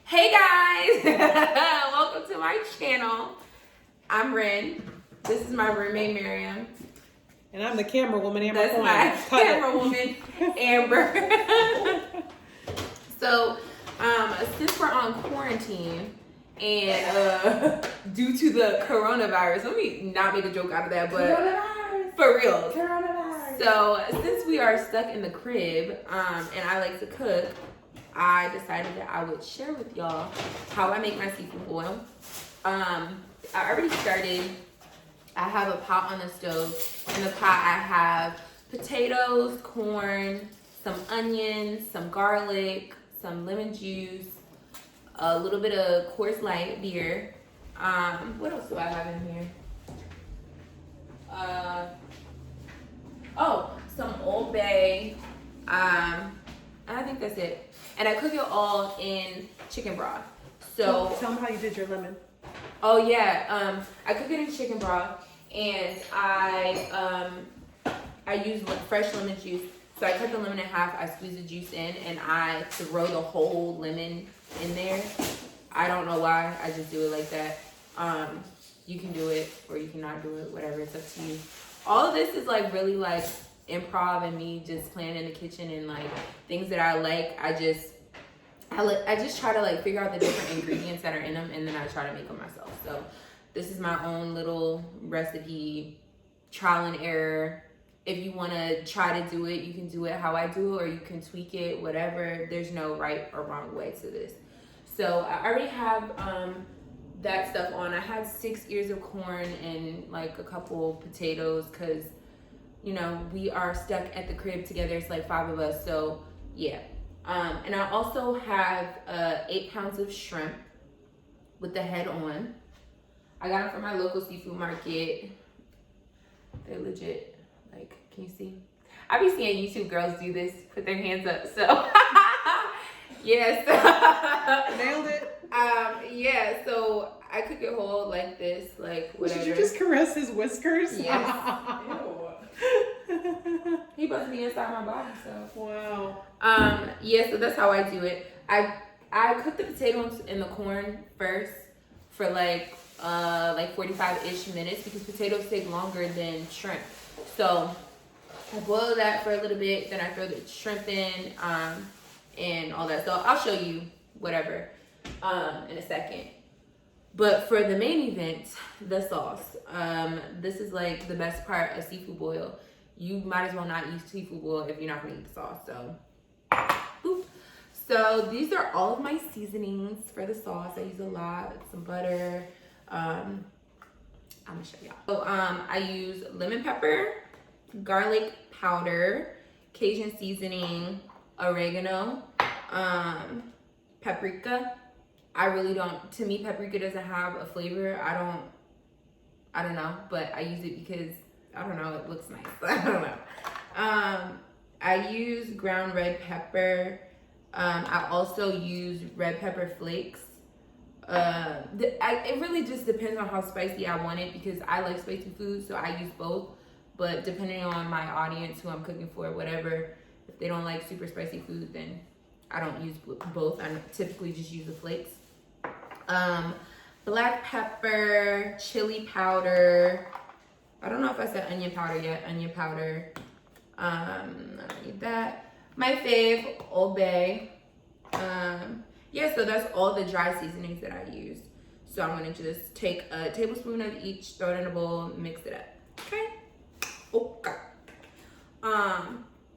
Hey guys, welcome to my channel. I'm Ren. This is my roommate Miriam. And I'm the camera woman, Amber. That's my camera woman, Amber. So, since we're on quarantine and due to the coronavirus, let me not make a joke out of that, but for real. Coronavirus. So, since we are stuck in the crib, and I like to cook, I decided that I would share with y'all how I make my seafood boil. I already started. I have a pot on the stove. In the pot, I have potatoes, corn, some onions, some garlic, some lemon juice, a little bit of Coors Light beer. What else do I have in here? Some Old Bay. I think that's it. And I cook it all in chicken broth. So tell them how you did your lemon. Oh yeah, I cook it in chicken broth, and I use fresh lemon juice. So I cut the lemon in half, I squeeze the juice in, and I throw the whole lemon in there. I don't know why, I just do it like that. You can do it or you cannot do it, whatever, it's up to you. All of this is like really like improv and me just playing in the kitchen, and like things that I like, I just try to like figure out the different ingredients that are in them, and then I try to make them myself. So this is my own little recipe, trial and error. If you want to try to do it, you can do it how I do it, or you can tweak it, whatever. There's no right or wrong way to this. So I already have that stuff on. I had 6 ears of corn and like a couple potatoes, because you know, we are stuck at the crib together. It's like 5 of us, so yeah. And I also have 8 pounds of shrimp with the head on. I got them from my local seafood market. They're legit. Like, can you see? I be seeing YouTube girls do this, put their hands up. So, yes. Nailed it. Yeah, so I cook it whole like this, like whatever. Did you just caress his whiskers? Yes. He must be inside my body, so. Wow. Yeah, so that's how I do it. I cook the potatoes and the corn first for like 45-ish minutes, because potatoes take longer than shrimp. So I boil that for a little bit, then I throw the shrimp in, and all that. So I'll show you whatever in a second. But for the main event, the sauce. This is like the best part of seafood boil. You might as well not use seafood boil if you're not gonna eat the sauce. So, boop. So these are all of my seasonings for the sauce. I use a lot, some butter. I'm gonna show y'all. So I use lemon pepper, garlic powder, Cajun seasoning, oregano, paprika. I really don't, to me, paprika doesn't have a flavor. I don't know, but I use it because, I don't know, it looks nice. I don't know. I use ground red pepper. I also use red pepper flakes. It really just depends on how spicy I want it, because I like spicy food, so I use both. But depending on my audience, who I'm cooking for, whatever, if they don't like super spicy food, then I don't use both. I typically just use the flakes. Black pepper, chili powder. I don't know if I said onion powder yet. Onion powder. I don't need that. My fave, Old Bay. Yeah, so that's all the dry seasonings that I use. So I'm gonna just take a tablespoon of each, throw it in a bowl, mix it up. Okay? Okay.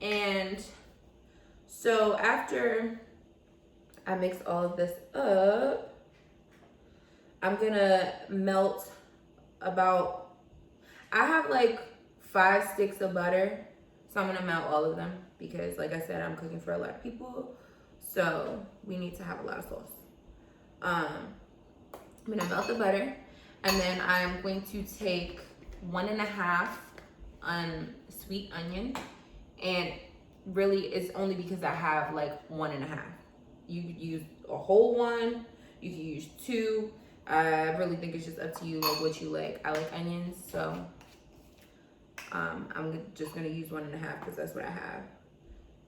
And so after I mix all of this up, I'm gonna melt about, I have like 5 sticks of butter, so I'm gonna melt all of them, because like I said, I'm cooking for a lot of people, so we need to have a lot of sauce. I'm gonna melt the butter, and then I'm going to take 1.5 sweet onion, and really it's only because I have like 1.5. You could use a whole one, you could use 2. I really think it's just up to you, like what you like. I like onions, so I'm just gonna use 1.5 because that's what I have.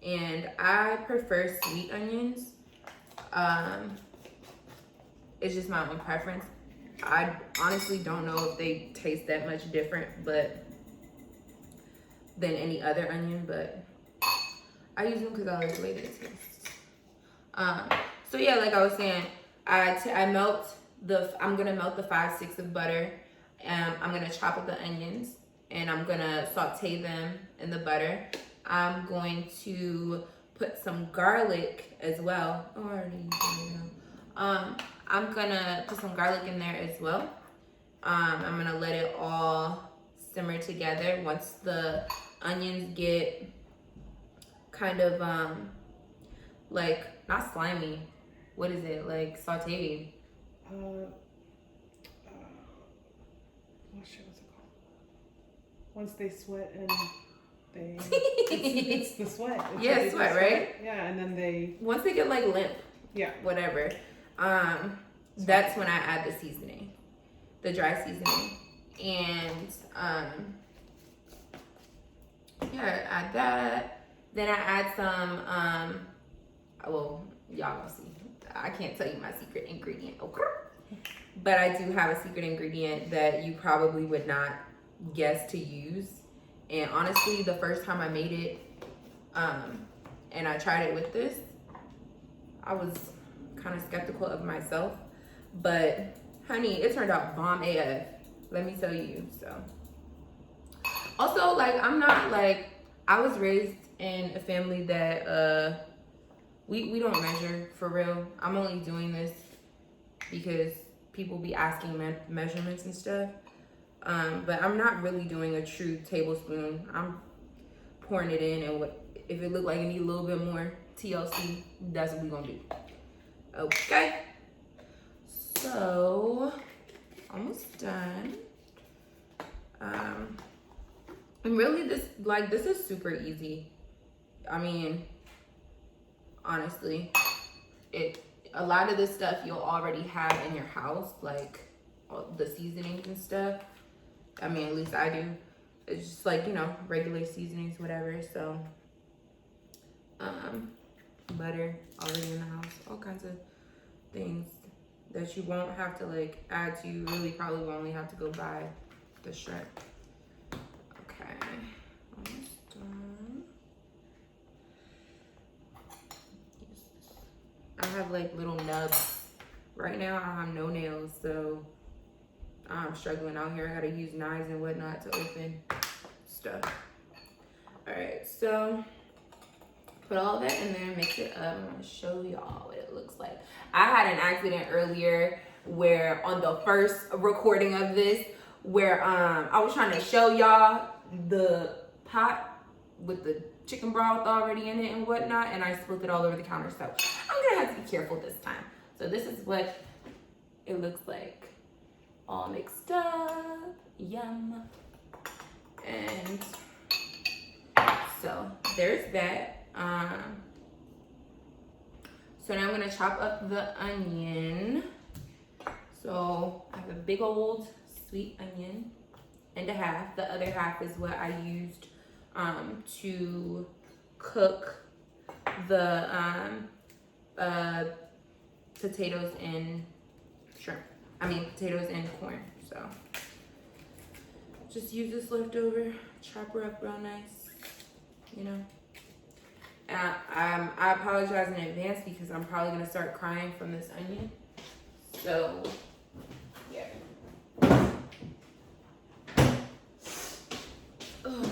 And I prefer sweet onions. It's just my own preference. I honestly don't know if they taste that much different, but than any other onion, but I use them because I like the way they taste. So yeah, like I was saying, I'm gonna melt the 5-6 of butter. I'm gonna chop up the onions and I'm gonna saute them in the butter. I'm going to put some garlic as well. Oh, I already used it now. I'm gonna put some garlic in there as well. I'm gonna let it all simmer together. Once the onions get kind of like not slimy, what is it, like sauteed? Oh shit, what's it called? Once they sweat and they it's the sweat. It's Yeah, sweat, right? Yeah, and then they once they get like limp, yeah, whatever, that's when I add the seasoning, the dry seasoning, and yeah, I add that. Then I add some well, y'all gonna see. I can't tell you my secret ingredient, okay? But I do have a secret ingredient that you probably would not guess to use. And honestly, the first time I made it, and I tried it with this, I was kind of skeptical of myself. But honey, it turned out bomb AF. Let me tell you. So also, like, I'm not like, I was raised in a family that we don't measure for real. I'm only doing this because people be asking measurements and stuff. But I'm not really doing a true tablespoon. I'm pouring it in, and if it look like it need a little bit more TLC, that's what we gonna do. Okay. So almost done. And really, this is super easy. I mean, honestly, a lot of this stuff you'll already have in your house, like all the seasonings and stuff. I mean, at least I do. It's just like, you know, regular seasonings, whatever. So, butter already in the house, all kinds of things that you won't have to like add to. You really probably will only have to go buy the shrimp. Okay, almost done. I have like little nubs. Right now I have no nails, so I'm struggling out here. I gotta use knives and whatnot to open stuff. All right, so put all that in there, mix it up. I'm gonna show y'all what it looks like. I had an accident earlier where on the first recording of this, where I was trying to show y'all the pot with the chicken broth already in it and whatnot, and I spilled it all over the counter. So I'm gonna have to be careful this time. So this is what it looks like, all mixed up. Yum. And so there's that. So now I'm gonna chop up the onion. So I have a big old sweet onion and a half. The other half is what I used to cook the potatoes and shrimp. I mean potatoes and corn. So just use this leftover, chop her up real nice, you know. I apologize in advance because I'm probably gonna start crying from this onion. So yeah. Ugh.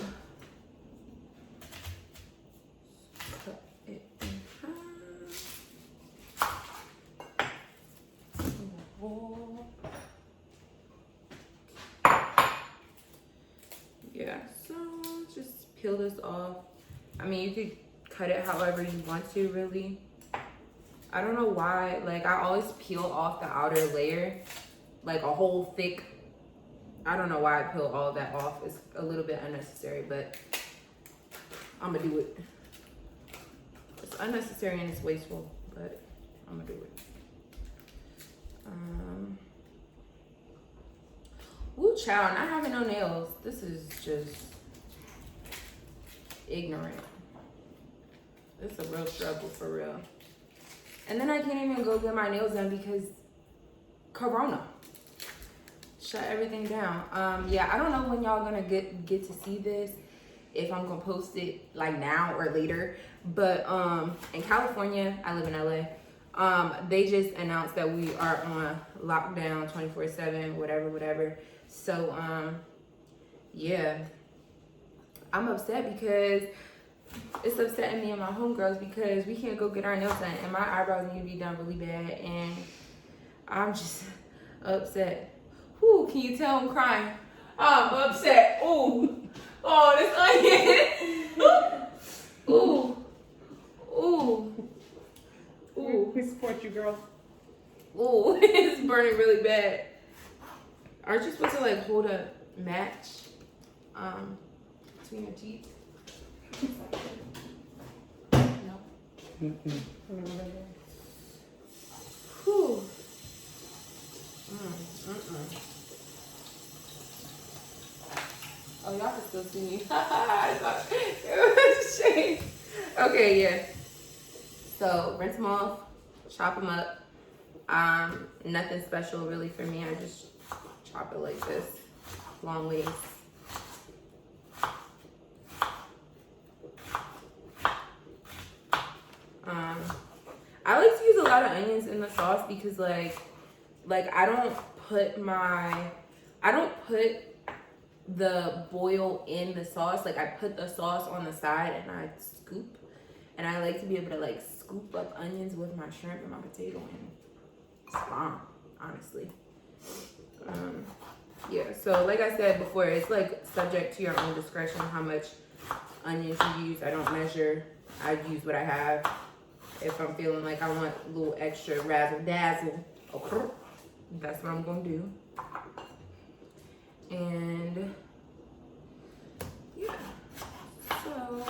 Cut it in half. Yeah, so just peel this off. I mean, you could cut it however you want to, really. I don't know why, like I always peel off the outer layer, like a whole thick. I don't know why I peel all that off. It's a little bit unnecessary, but I'm gonna do it. It's unnecessary and it's wasteful, but I'm gonna do it. Ooh, child, not having no nails. This is just ignorant. It's a real struggle for real. And then I can't even go get my nails done because Corona. Shut everything down. Yeah, I don't know when y'all gonna get to see this, if I'm gonna post it like now or later. But in California, I live in LA. They just announced that we are on lockdown 24/7, whatever. So yeah, I'm upset because it's upsetting me and my homegirls because we can't go get our nails done, and my eyebrows need to be done really bad, and I'm just upset. Whew, can you tell I'm crying? I'm upset. Ooh. Oh, this onion. Ooh. Ooh. Ooh. We support you, girl. Ooh, it's burning really bad. Aren't you supposed to like hold a match between your teeth? No. Whew. Oh, y'all can still see me. It was a shame. Okay, yeah. So rinse them off, chop them up. Nothing special really for me. I just chop it like this, long ways. I like to use a lot of onions in the sauce because like I don't put the boil in the sauce. Like I put the sauce on the side and I scoop, and I like to be able to like scoop up onions with my shrimp and my potato, and it's bomb, honestly. Yeah, so like I said before, it's like subject to your own discretion how much onions you use. I don't measure. I use what I have. If I'm feeling like I want a little extra razzle dazzle, okay, that's what I'm gonna do. And yeah, so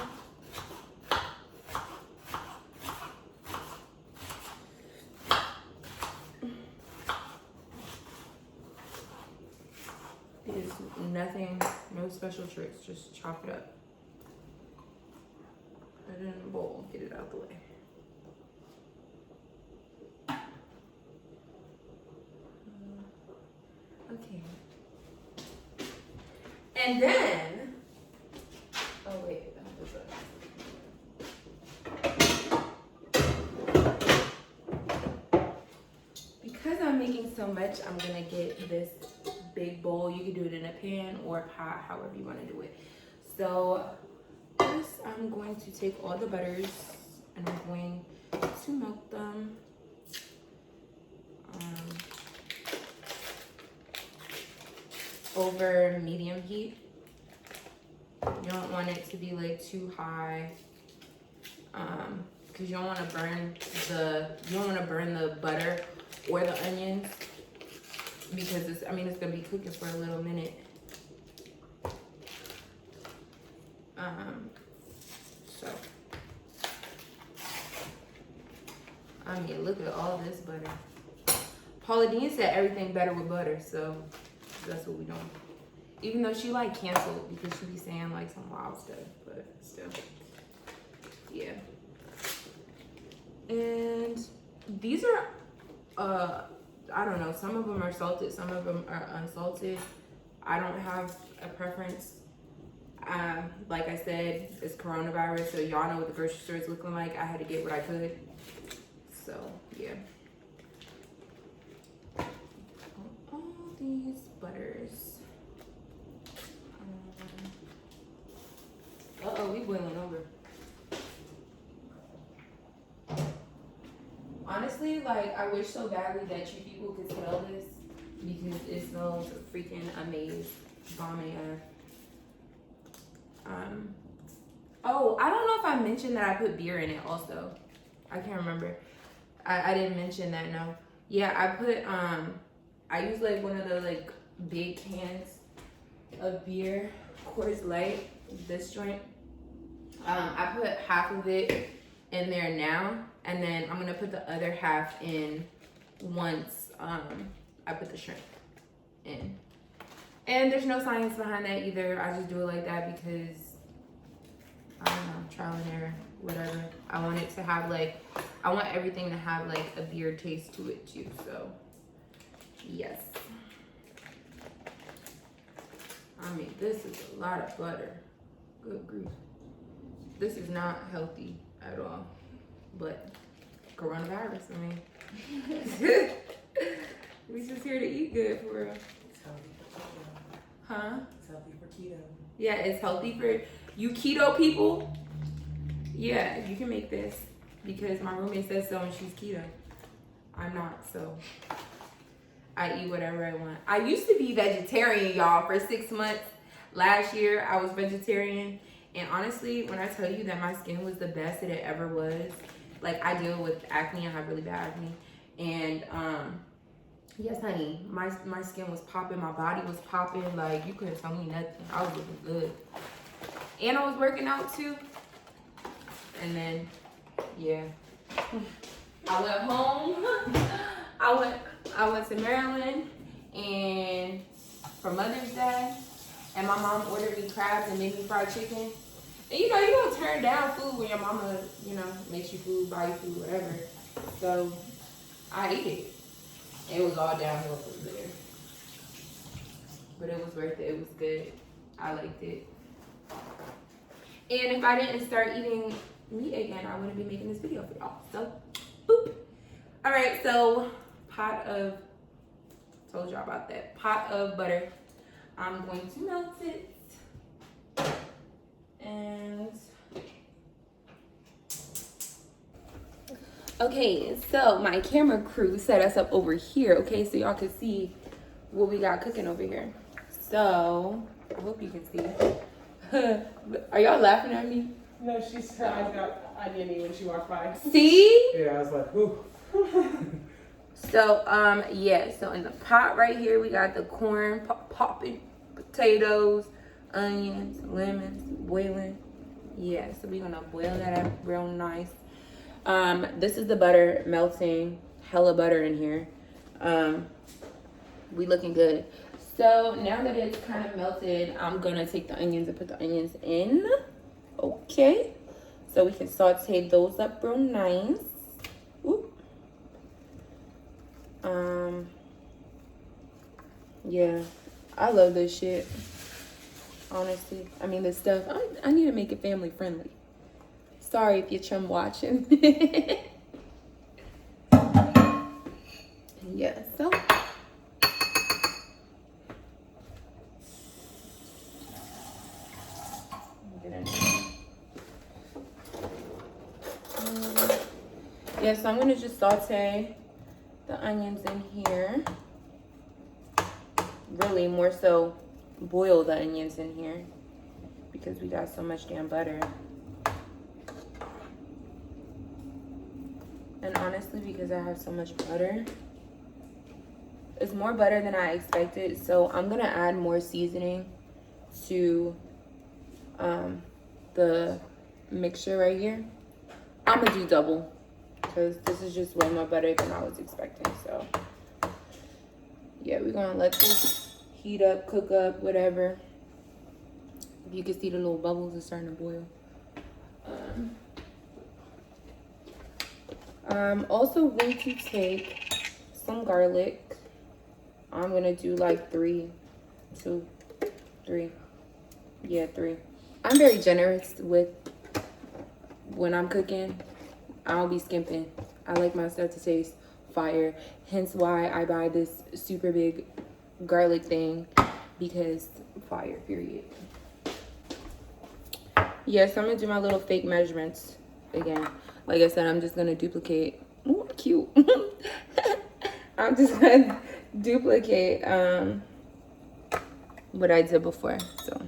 there's nothing, no special tricks, just chop it up. Put it in a bowl, get it out the way. Okay. And then, oh wait, that was because I'm making so much, I'm gonna get this big bowl. You can do it in a pan or a pot, however you want to do it. So first, I'm going to take all the butters and I'm going to melt them. Over medium heat. You don't want it to be like too high, because you don't want to burn the butter or the onions, because it's gonna be cooking for a little minute. So look at all this butter. Paula Dean said everything better with butter, so that's what we doing. Even though she like canceled because she be saying like some wild stuff, but still, yeah. And these are, I don't know. Some of them are salted, some of them are unsalted. I don't have a preference. Like I said, it's coronavirus, so y'all know what the grocery store is looking like. I had to get what I could. So yeah. All these butters. Uh-oh, we boiling over. Honestly, like, I wish so badly that you people could smell this because it smells freaking amazing. Bomb AF. Oh, I don't know if I mentioned that I put beer in it also. I can't remember. I didn't mention that, no. Yeah, I put, I use like one of the like big cans of beer, Coors Light, this joint. I put half of it in there now, and then I'm gonna put the other half in once I put the shrimp in. And there's no science behind that either. I just do it like that because, I don't know, trial and error, whatever. I want it to have like, I want everything to have like a beer taste to it too, so Yes. I mean, this is a lot of butter. Good grief. This is not healthy at all. But coronavirus, I mean. We just here to eat good for real. It's healthy for keto. Huh? It's healthy for keto. Yeah, it's healthy for you keto people. Yeah, you can make this because my roommate says so and she's keto. I'm not, so I eat whatever I want. I used to be vegetarian, y'all, for 6 months. Last year, I was vegetarian. And honestly, when I tell you that my skin was the best that it ever was, like I deal with acne, I have really bad acne. And yes, honey, my skin was popping, my body was popping. Like you couldn't tell me nothing. I was looking good. And I was working out too. And then, yeah. I went home. I went to Maryland and for Mother's Day, and my mom ordered me crabs and made me fried chicken. And you know, you don't turn down food when your mama, you know, makes you food, buy you food, whatever. So I ate it. It was all downhill from there. But it was worth it. It was good. I liked it. And if I didn't start eating meat again, I wouldn't be making this video for y'all. So, boop. All right, so told y'all about that. Pot of butter. I'm going to melt it. And okay, so my camera crew set us up over here, okay, so y'all can see what we got cooking over here. So I hope you can see. Are y'all laughing at me? No, her eyes got oniony when she walked by. See? Yeah, I was like, ooh. So yeah, so in the pot right here we got the corn popping, potatoes, onions, lemons, boiling. Yeah, so we're gonna boil that up real nice. This is the butter melting. Hella butter in here. We looking good. So now that it's kind of melted, I'm gonna take the onions and put the onions in. Okay, so we can saute those up real nice. Ooh. Yeah, I love this shit. Honestly, I mean, this stuff, I need to make it family friendly. Sorry if you're chum watching. Yeah, so. Yeah, so I'm gonna just saute the onions in here. Really, more so boil the onions in here because we got so much damn butter. And honestly, because I have so much butter, it's more butter than I expected. So I'm gonna add more seasoning to the mixture right here. I'm gonna do double because this is just way more butter than I was expecting. So yeah, we're gonna let this heat up, cook up, whatever. You can see the little bubbles are starting to boil. I'm also going to take some garlic. I'm gonna do like 3. Yeah, 3. I'm very generous with when I'm cooking. I'll be skimping. I like my stuff to taste fire. Hence why I buy this super big garlic thing, because fire, period. Yes, I'm gonna do my little fake measurements again. Like I said, I'm just gonna duplicate. Ooh, cute. I'm just gonna duplicate what I did before. So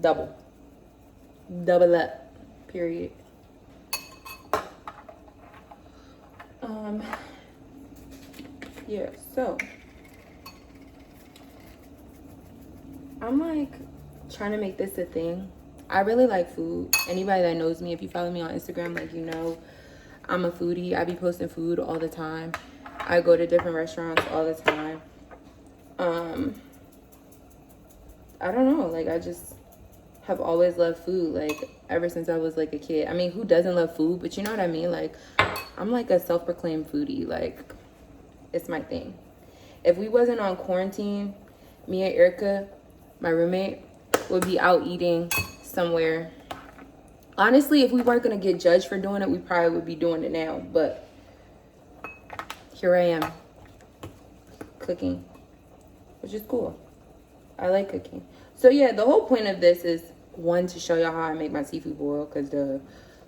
double up, period. Yeah, so I'm like trying to make this a thing. I really like food. Anybody that knows me, if you follow me on Instagram, like, you know, I'm a foodie. I be posting food all the time. I go to different restaurants all the time. I don't know, like I just have always loved food, like ever since I was like a kid. I mean, who doesn't love food? But you know what I mean? Like, I'm like a self-proclaimed foodie. Like, It's my thing. If we wasn't on quarantine, me and Erica, my roommate, would be out eating somewhere. Honestly, if we weren't gonna get judged for doing it, we probably would be doing it now. But here I am, cooking, which is cool. I like cooking. So yeah, the whole point of this is, one, to show y'all how I make my seafood boil, cause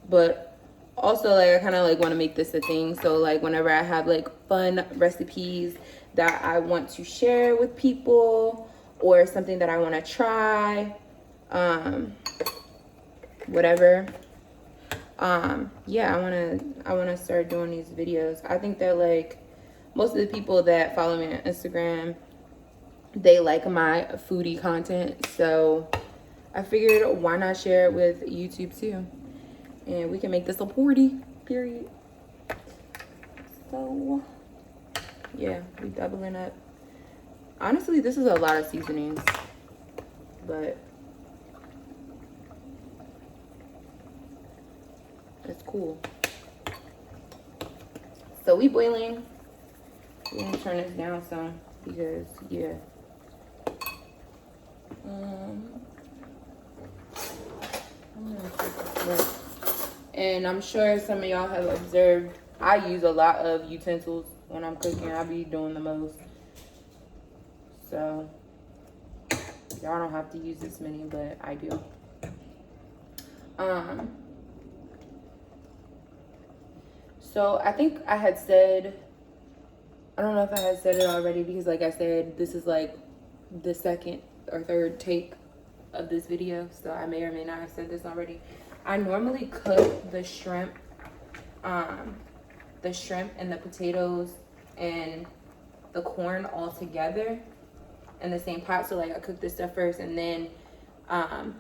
but also like I kind of like want to make this a thing. So like whenever I have like fun recipes that I want to share with people, or something that I want to try, whatever, yeah, I want to start doing these videos. I think that like most of the people that follow me on Instagram, they like my foodie content, so I figured why not share it with YouTube too, and we can make this a party, period. So yeah, we doubling up. Honestly, this is a lot of seasonings, but it's cool. So we boiling. We're gonna turn this down some because yeah. I'm gonna take a break. And I'm sure some of y'all have observed I use a lot of utensils when I'm cooking. I be doing the most. So y'all don't have to use this many, but I do. So I think I had said, I don't know if I had said it already, because like I said, this is like the second or third take of this video, so I may or may not have said this already. I normally cook the shrimp and the potatoes and the corn all together in the same pot. So like I cook this stuff first, and then I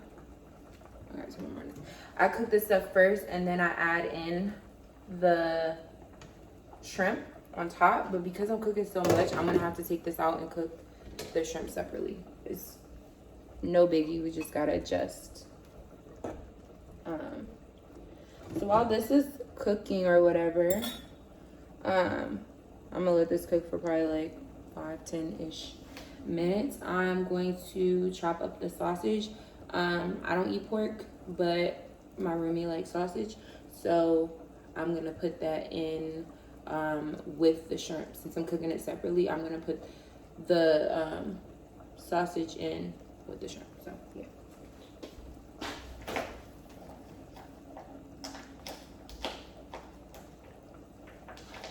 cook this stuff first, and then I add in the shrimp on top. But because I'm cooking so much, I'm gonna have to take this out and cook the shrimp separately. It's no biggie, we just gotta adjust. So while this is cooking or whatever, I'm gonna let this cook for probably like 5-10-ish minutes. I'm going to chop up the sausage. I don't eat pork, but my roomie likes sausage, so I'm gonna put that in with the shrimp. Since I'm cooking it separately, I'm gonna put the sausage in with the shrimp. So yeah.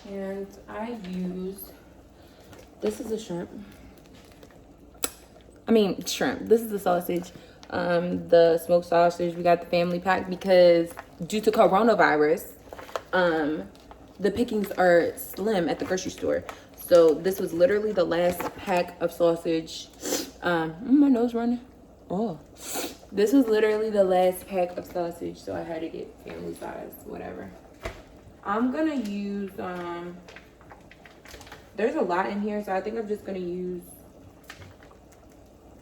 And I use, this is a shrimp. This is the sausage. The smoked sausage. We got the family pack because due to coronavirus, the pickings are slim at the grocery store. So this was literally the last pack of sausage. My nose running. Oh, this was literally the last pack of sausage, so I had to get family size, whatever. I'm gonna use, there's a lot in here, so I think I'm just gonna use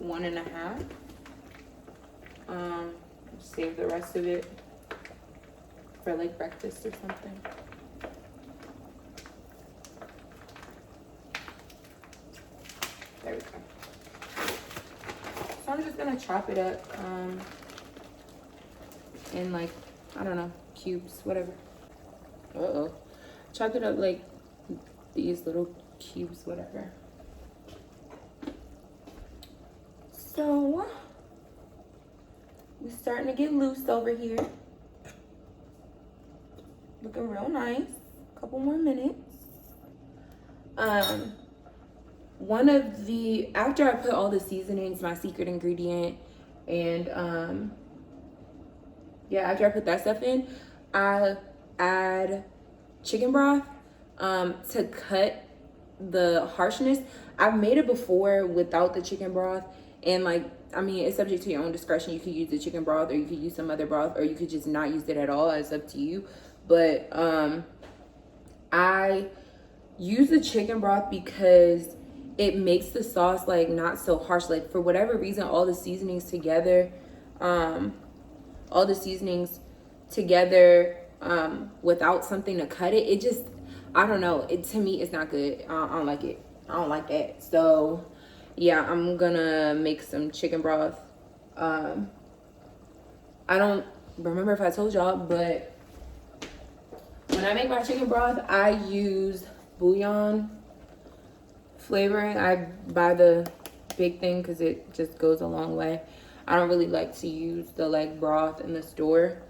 1.5. Save the rest of it for like breakfast or something. There we go. So I'm just gonna chop it up in like, I don't know, cubes, whatever. Chop it up like these little cubes, whatever. So we're starting to get loose over here. Looking real nice. Couple more minutes. After I put all the seasonings, my secret ingredient, and after I put that stuff in, I add chicken broth to cut the harshness. I've made it before without the chicken broth, and it's subject to your own discretion. You could use the chicken broth, or you could use some other broth, or you could just not use it at all. It's up to you. But I use the chicken broth because it makes the sauce like not so harsh. Like for whatever reason, all the seasonings together, without something to cut it, I don't know. To me, it's not good. I don't like it. I don't like that. So yeah, I'm gonna make some chicken broth. I don't remember if I told y'all, but when I make my chicken broth, I use bouillon flavoring. I buy the big thing because it just goes a long way. I don't really like to use the like broth in the store.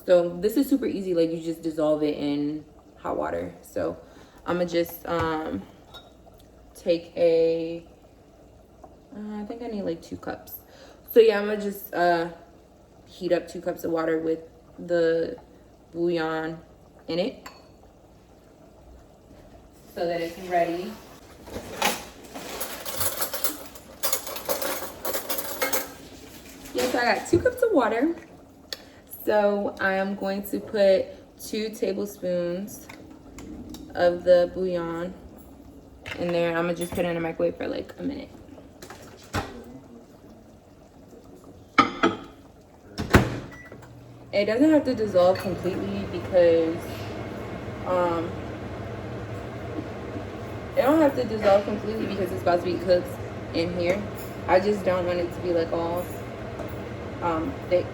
So this is super easy. Like, you just dissolve it in hot water. So I'm gonna just take a I think I need like 2 cups. So yeah, I'm gonna just heat up 2 cups of water with the bouillon in it so that it's ready. Yes, I got 2 cups of water. So I am going to put 2 tablespoons of the bouillon in there. I'm gonna just put it in the microwave for like a minute. It doesn't have to dissolve completely because it don't have to dissolve completely because it's about to be cooked in here. I just don't want it to be like all thick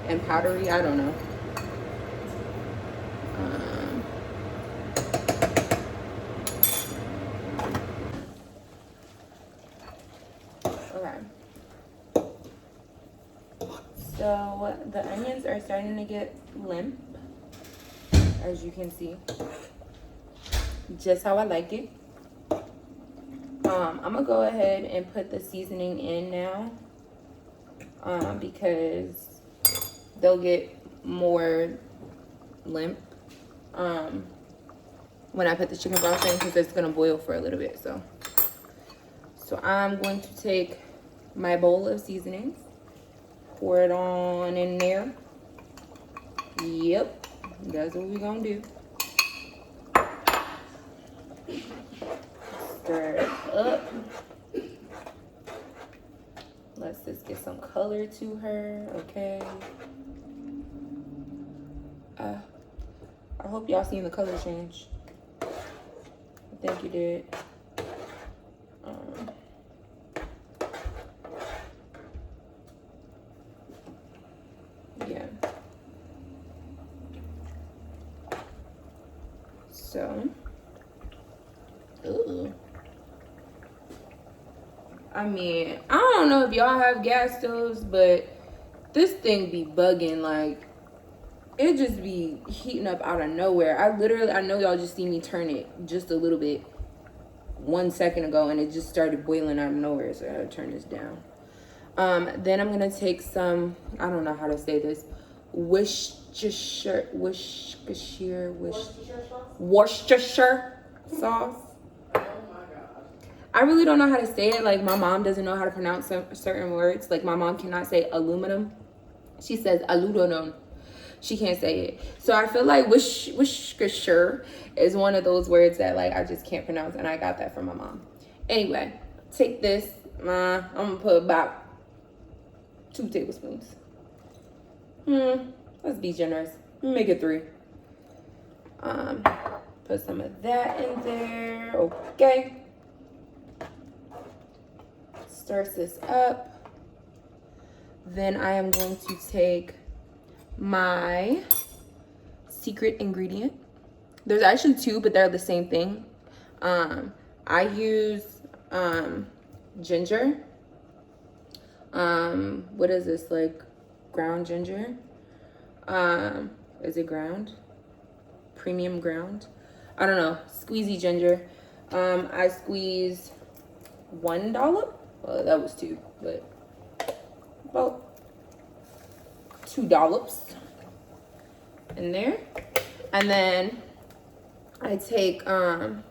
and powdery. I don't know. Okay. So the onions are starting to get limp, as you can see. Just how I like it. I'm gonna go ahead and put the seasoning in now, because they'll get more limp when I put the chicken broth in, because it's gonna boil for a little bit. So I'm going to take my bowl of seasonings, pour it on in there. Yep, that's what we're gonna do. Stir it up. Let's just get some color to her, okay? I hope y'all seen the color change. I think you did. Yeah. So, ooh. I mean, I don't know if y'all have gas stoves, but this thing be bugging. Like, it just be heating up out of nowhere. I know y'all just see me turn it just a little bit 1 second ago, and it just started boiling out of nowhere. So I gotta turn this down. Then I'm gonna take some, I don't know how to say this, Worcestershire sauce. I really don't know how to say it. Like, my mom doesn't know how to pronounce certain words. Like, my mom cannot say aluminum. She says aluminum. She can't say it. So I feel like Worcestershire is one of those words that, like, I just can't pronounce, and I got that from my mom. Anyway, take this. I'm gonna put about 2 tablespoons. Let's be generous. Make it 3. Put some of that in there. Okay. Stirs this up. Then I am going to take my secret ingredient. There's actually 2, but they're the same thing. I use ginger. What is this, like ground ginger? Is it ground? Premium ground? I don't know. Squeezy ginger. I squeeze 1 dollop. Well, that was 2, but about 2 dollops in there. And then I take my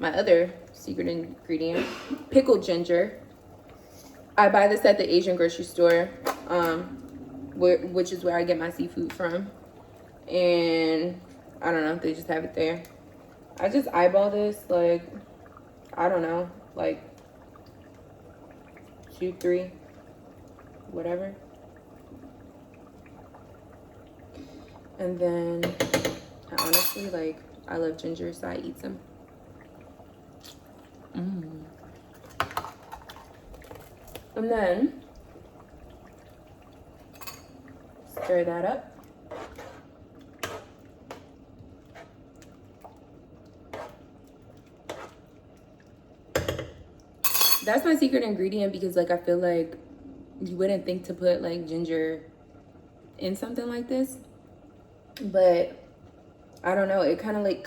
other secret ingredient, pickled ginger. I buy this at the Asian grocery store, which is where I get my seafood from. And I don't know, they just have it there. I just eyeball this, like, I don't know, like 2, 3, whatever. And then And honestly, like, I love ginger, so I eat some. And then stir that up. That's my secret ingredient because, like, I feel like you wouldn't think to put like ginger in something like this, but I don't know, it kind of like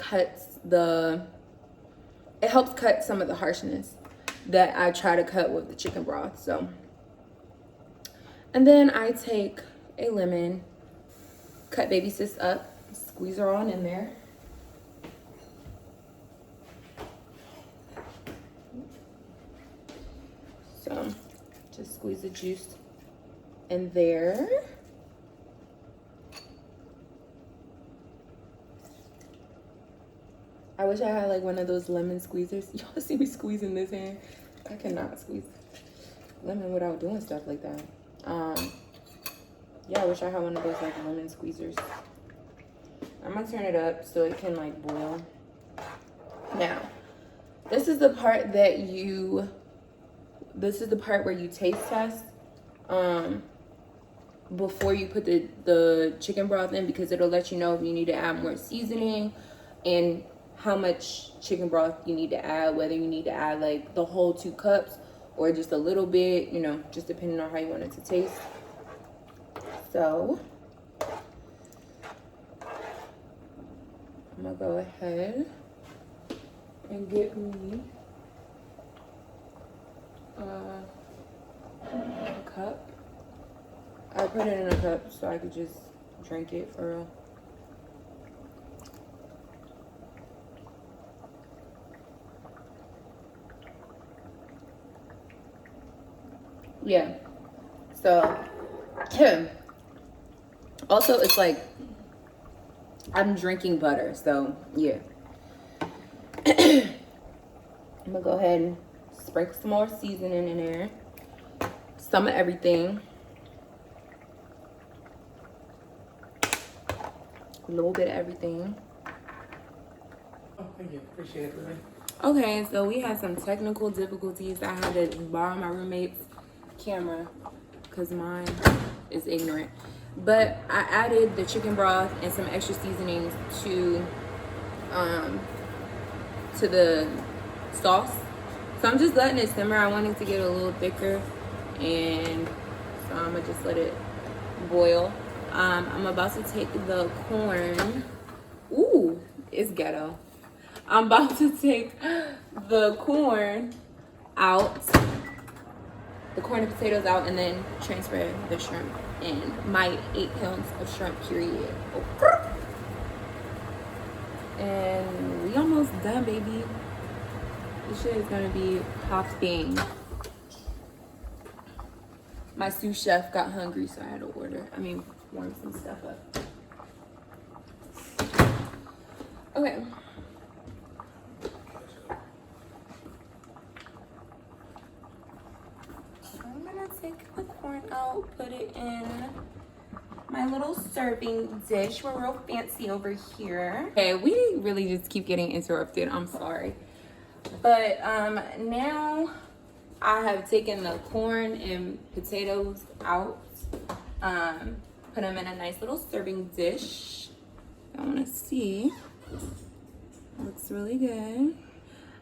it helps cut some of the harshness that I try to cut with the chicken broth. So, and then I take a lemon, cut baby sis up, squeeze her on in there. So just squeeze the juice in there. I wish I had like one of those lemon squeezers. Y'all see me squeezing this hand? I cannot squeeze lemon without doing stuff like that. Yeah, I wish I had one of those like lemon squeezers. I'm gonna turn it up so it can like boil. Now, this is the part where you taste test before you put the chicken broth in, because it'll let you know if you need to add more seasoning and how much chicken broth you need to add, whether you need to add like the whole 2 cups or just a little bit, you know, just depending on how you want it to taste. So I'm gonna go ahead and get me a cup. I put it in a cup so I could just drink it for real. Yeah. So, also it's like I'm drinking butter, so yeah. I'm gonna go ahead and sprinkle some more seasoning in there. Some of everything. A little bit of everything. Oh, thank you. Appreciate it, Lily. Okay, so we had some technical difficulties. I had to borrow my roommate's camera because mine is ignorant. But I added the chicken broth and some extra seasonings to the sauce. So I'm just letting it simmer. I want it to get a little thicker, and so I'm gonna just let it boil. I'm about to take the corn. Ooh, it's ghetto. I'm about to take the corn out, the corn and potatoes out, and then transfer the shrimp in. My 8 pounds of shrimp, period. And we almost done, baby. This shit is gonna be popping. My sous chef got hungry, so I had to warm some stuff up. Okay. I'm gonna take the corn out, put it in my little serving dish. We're real fancy over here. Okay, we really just keep getting interrupted. I'm sorry. But now I have taken the corn and potatoes out. Put them in a nice little serving dish. I want to see. Looks really good.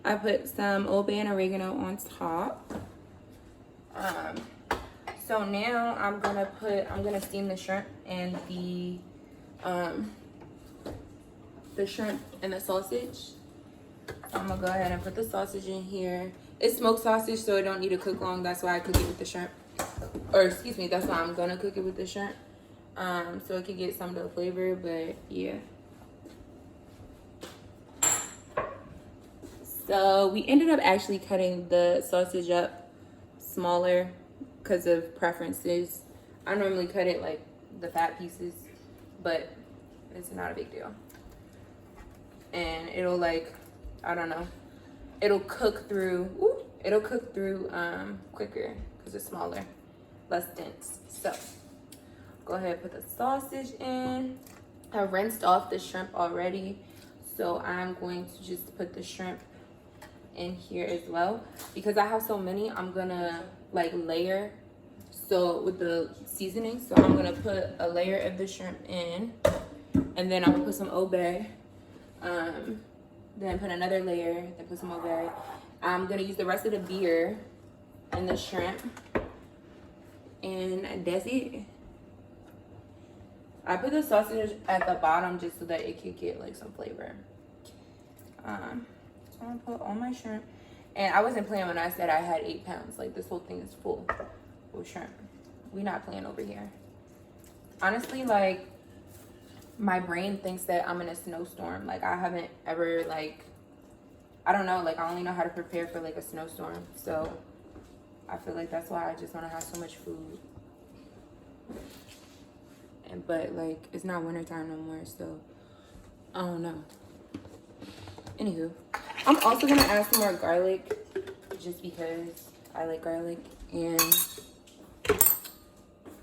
I put some Old Bay and oregano on top. So now I'm gonna steam the shrimp and the shrimp and the sausage. I'm gonna go ahead and put the sausage in here. It's smoked sausage, so it don't need to cook long. That's why I cook it with the shrimp. Or excuse me, that's why I'm gonna cook it with the shrimp. So it can get some of the flavor, but yeah. So we ended up actually cutting the sausage up smaller because of preferences. I normally cut it like the fat pieces, but it's not a big deal. And it'll like, I don't know, it'll cook through quicker because it's smaller, less dense. So go ahead, put the sausage in. I rinsed off the shrimp already, so I'm going to just put the shrimp in here as well. Because I have so many, I'm gonna like layer, so with the seasoning. So I'm gonna put a layer of the shrimp in, and then I'm gonna put some Old Bay, then put another layer, then put some Old Bay. I'm gonna use the rest of the beer and the shrimp, and that's it. I put the sausage at the bottom just so that it could get like some flavor. So I'm gonna put all my shrimp, and I wasn't playing when I said I had 8 pounds. Like, this whole thing is full with shrimp. We not playing over here. Honestly, like, my brain thinks that I'm in a snowstorm. Like, I haven't ever, like, I don't know, like, I only know how to prepare for like a snowstorm. So I feel like that's why I just want to have so much food. But like, it's not wintertime no more, so I don't know. Anywho, I'm also gonna add some more garlic just because I like garlic, and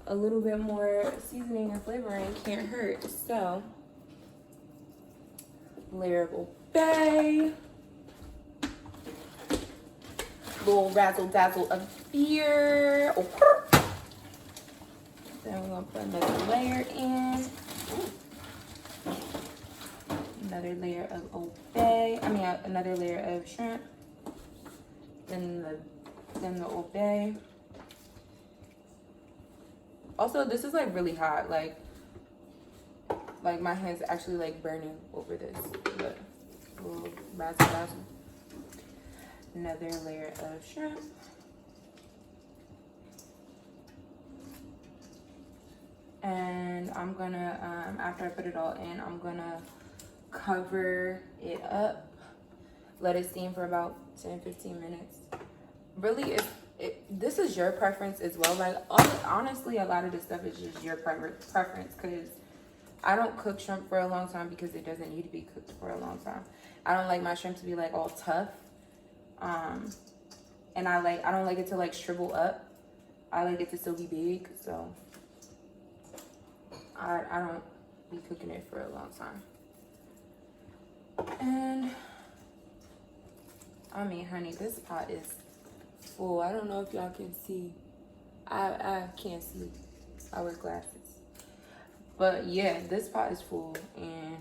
a little bit more seasoning and flavoring can't hurt. So, layer of Old Bay, little razzle dazzle of beer. Then we're gonna put another layer in. Another layer of Old Bay. Another layer of shrimp. Then the Old Bay. Also, this is like really hot. Like my hands actually like burning over this. But a little razzle dazzle. Another layer of shrimp. And I'm gonna, after I put it all in, I'm gonna cover it up, let it steam for about 10-15 minutes. Really, this is your preference as well. Like, honestly, a lot of this stuff is just your preference, because I don't cook shrimp for a long time because it doesn't need to be cooked for a long time. I don't like my shrimp to be like all tough, and I don't like it to like shrivel up. I like it to still be big, so I don't be cooking it for a long time. And I mean, honey, this pot is full. I don't know if y'all can see. I can't see. I wear glasses. But yeah, this pot is full, and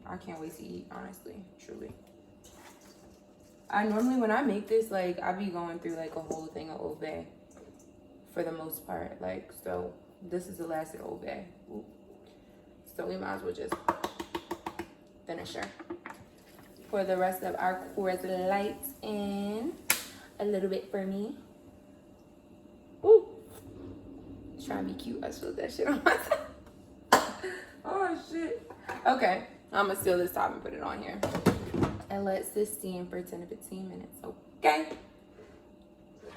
I can't wait to eat, honestly, truly. I normally, when I make this, like, I be going through like a whole thing of Old Bay for the most part. Like, so this is the last of Old Bay. Ooh. So we might as well just finish her. Pour the rest of our Coors Light in. A little bit for me. Ooh. Trying to be cute. I spilled that shit on myself. Oh, shit. Okay. I'm going to seal this top and put it on here. And let this steam for 10 to 15 minutes. Okay.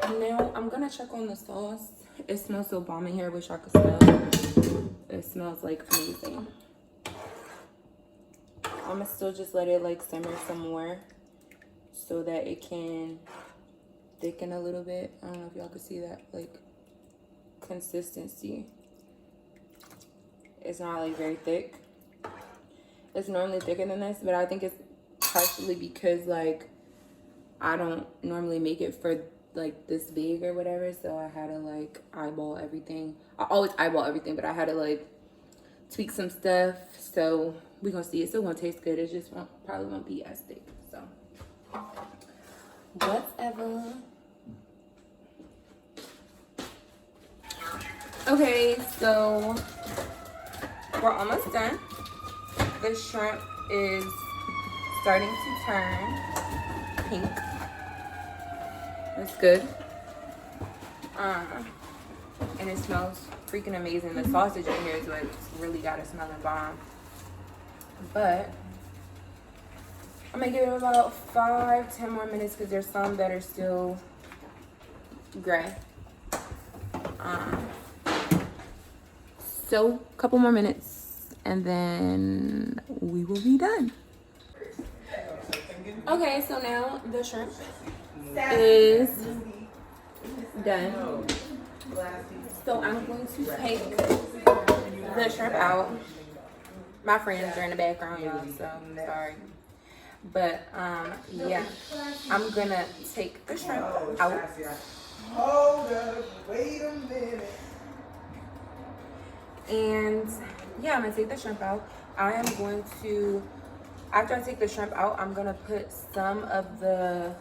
Now, I'm going to check on the sauce. It smells so bomb in here. I wish I could smell. It smells like amazing. I'm gonna still just let it like simmer some more so that it can thicken a little bit. I don't know if y'all can see that, like, consistency. It's not like very thick. It's normally thicker than this, but I think it's partially because like I don't normally make it for like this big or whatever, so I had to like eyeball everything. I always eyeball everything, but I had to like tweak some stuff. So we're gonna see. It's still gonna taste good. It just probably won't be as thick. So whatever. Okay, so we're almost done. The shrimp is starting to turn pink. That's good. And it smells freaking amazing. The sausage in here is what's really got it smelling bomb. But I'm gonna give it about 5-10 more minutes because there's some that are still gray. So a couple more minutes and then we will be done. Okay, so now the shrimp is done. So I'm going to take the shrimp out. My friends are in the background, y'all, so sorry. But yeah, I'm gonna take the shrimp out. Hold up, wait a minute. And yeah, I'm gonna take the shrimp out. I am going to, after I take the shrimp out, I'm gonna put some of the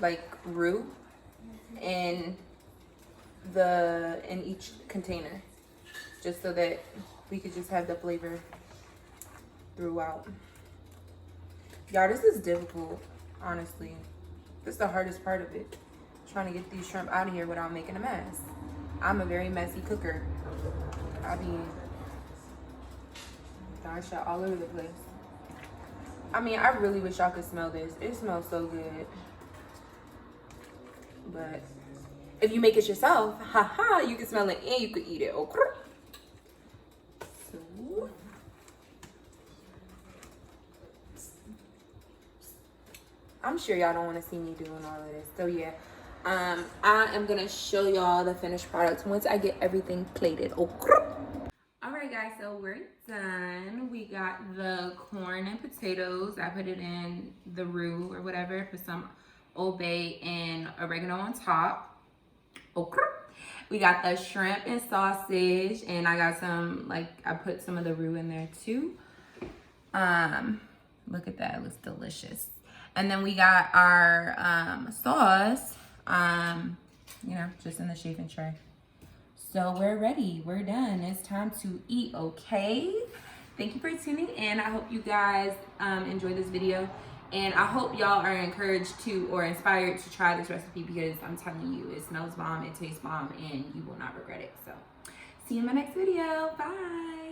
like roux in each container, just so that we could just have the flavor throughout. Y'all, this is difficult, honestly. This is the hardest part of it, trying to get these shrimp out of here without making a mess. I'm a very messy cooker. I mean, darn shit all over the place. I mean, I really wish y'all could smell this. It smells so good. But if you make it yourself, haha, you can smell it and you can eat it. Okay. So, I'm sure y'all don't want to see me doing all of this. So yeah, I am gonna show y'all the finished product once I get everything plated. Okay. All right, guys. So we're done. We got the corn and potatoes. I put it in the roux or whatever. Put some Old Bay and oregano on top. Okay. We got the shrimp and sausage, and I got some, like, I put some of the roux in there too. Look at that, it looks delicious. And then we got our sauce, you know, just in the chafing tray. So we're ready, we're done. It's time to eat, okay? Thank you for tuning in. I hope you guys enjoyed this video. And I hope y'all are encouraged to or inspired to try this recipe, because I'm telling you, it smells bomb, it tastes bomb, and you will not regret it. So see you in my next video. Bye.